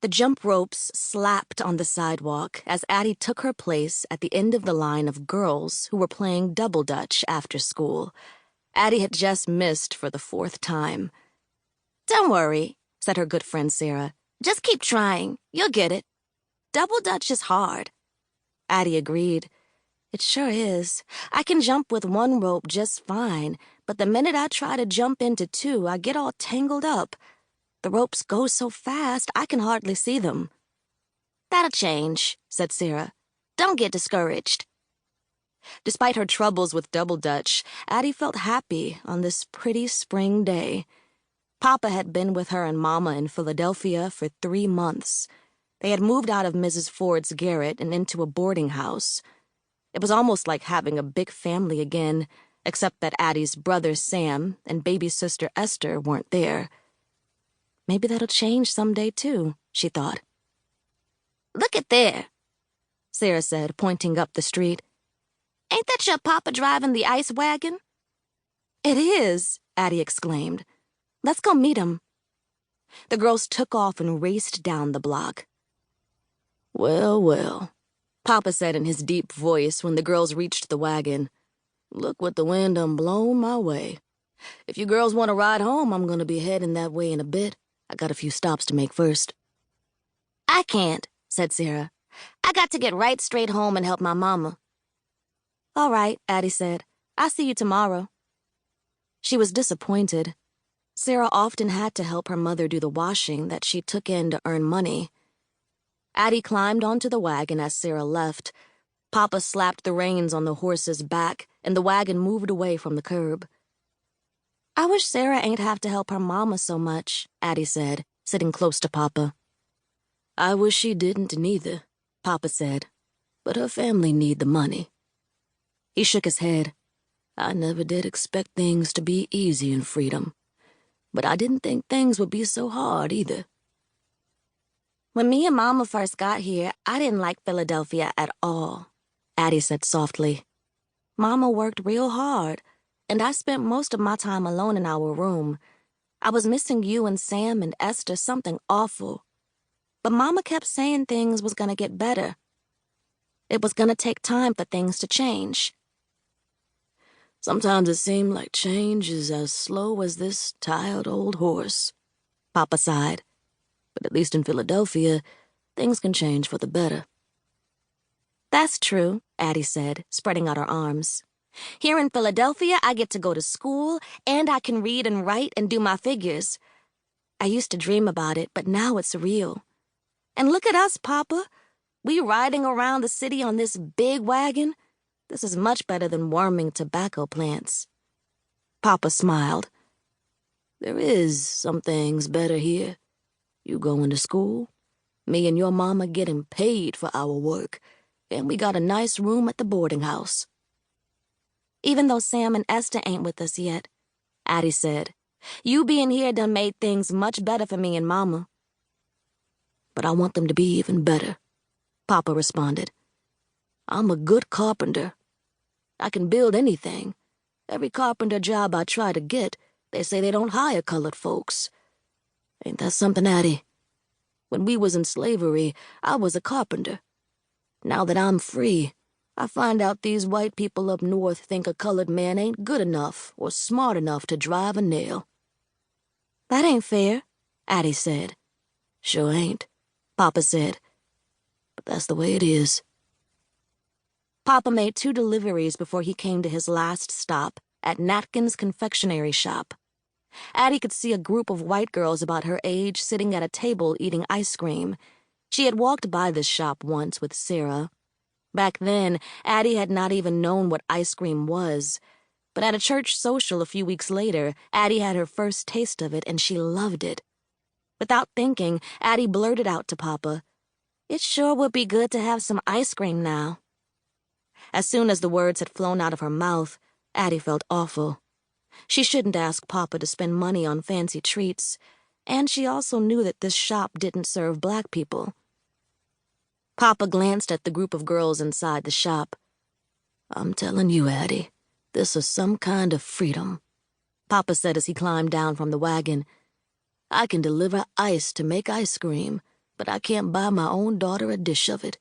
The jump ropes slapped on the sidewalk as Addy took her place at the end of the line of girls who were playing double dutch after school. Addy had just missed for the 4th time. "Don't worry," said her good friend Sarah. "Just keep trying. You'll get it. Double dutch is hard." Addy agreed. "It sure is. I can jump with one rope just fine, but the minute I try to jump into 2, I get all tangled up. The ropes go so fast, I can hardly see them." "That'll change," said Sarah. "Don't get discouraged." Despite her troubles with double dutch, Addy felt happy on this pretty spring day. Poppa had been with her and Mama in Philadelphia for 3 months. They had moved out of Mrs. Ford's garret and into a boarding house. It was almost like having a big family again, except that Addy's brother Sam and baby sister Esther weren't there. Maybe that'll change someday, too, she thought. "Look at there," Sarah said, pointing up the street. "Ain't that your papa driving the ice wagon?" "It is," Addy exclaimed. "Let's go meet him." The girls took off and raced down the block. "Well, well," Poppa said in his deep voice when the girls reached the wagon. "Look what the wind done blown my way. If you girls want to ride home, I'm going to be heading that way in a bit. I got a few stops to make first." "I can't," said Sarah. "I got to get right straight home and help my mama." "All right," Addy said. "I'll see you tomorrow." She was disappointed. Sarah often had to help her mother do the washing that she took in to earn money. Addy climbed onto the wagon as Sarah left. Poppa slapped the reins on the horse's back, and the wagon moved away from the curb. "I wish Sarah ain't have to help her mama so much," Addy said, sitting close to Poppa. "I wish she didn't neither," Poppa said. "But her family need the money." He shook his head. "I never did expect things to be easy in freedom. But I didn't think things would be so hard either." "When me and Mama first got here, I didn't like Philadelphia at all," Addy said softly. "Mama worked real hard, and I spent most of my time alone in our room. I was missing you and Sam and Esther something awful. But Mama kept saying things was gonna get better. It was gonna take time for things to change." "Sometimes it seemed like change is as slow as this tired old horse," Poppa sighed. "But at least in Philadelphia, things can change for the better." "That's true," Addy said, spreading out her arms. "Here in Philadelphia, I get to go to school, and I can read and write and do my figures. I used to dream about it, but now it's real. And look at us, Poppa. We riding around the city on this big wagon. This is much better than worming tobacco plants." Poppa smiled. "There is some things better here. You going to school, me and your mama getting paid for our work, and we got a nice room at the boarding house." "Even though Sam and Esther ain't with us yet," Addy said. "You being here done made things much better for me and Mama." "But I want them to be even better," Poppa responded. "I'm a good carpenter. I can build anything. Every carpenter job I try to get, they say they don't hire colored folks. Ain't that something, Addy? When we was in slavery, I was a carpenter. Now that I'm free, I find out these white people up north think a colored man ain't good enough or smart enough to drive a nail." "That ain't fair," Addy said. "Sure ain't," Poppa said. "But that's the way it is." Poppa made 2 deliveries before he came to his last stop at Natkin's confectionery shop. Addy could see a group of white girls about her age sitting at a table eating ice cream. She had walked by this shop once with Sarah. Back then, Addy had not even known what ice cream was. But at a church social a few weeks later, Addy had her first taste of it and she loved it. Without thinking, Addy blurted out to Poppa, "It sure would be good to have some ice cream now." As soon as the words had flown out of her mouth, Addy felt awful. She shouldn't ask Poppa to spend money on fancy treats, and she also knew that this shop didn't serve black people. Poppa glanced at the group of girls inside the shop. "I'm telling you, Addy, this is some kind of freedom," Poppa said as he climbed down from the wagon. "I can deliver ice to make ice cream, but I can't buy my own daughter a dish of it.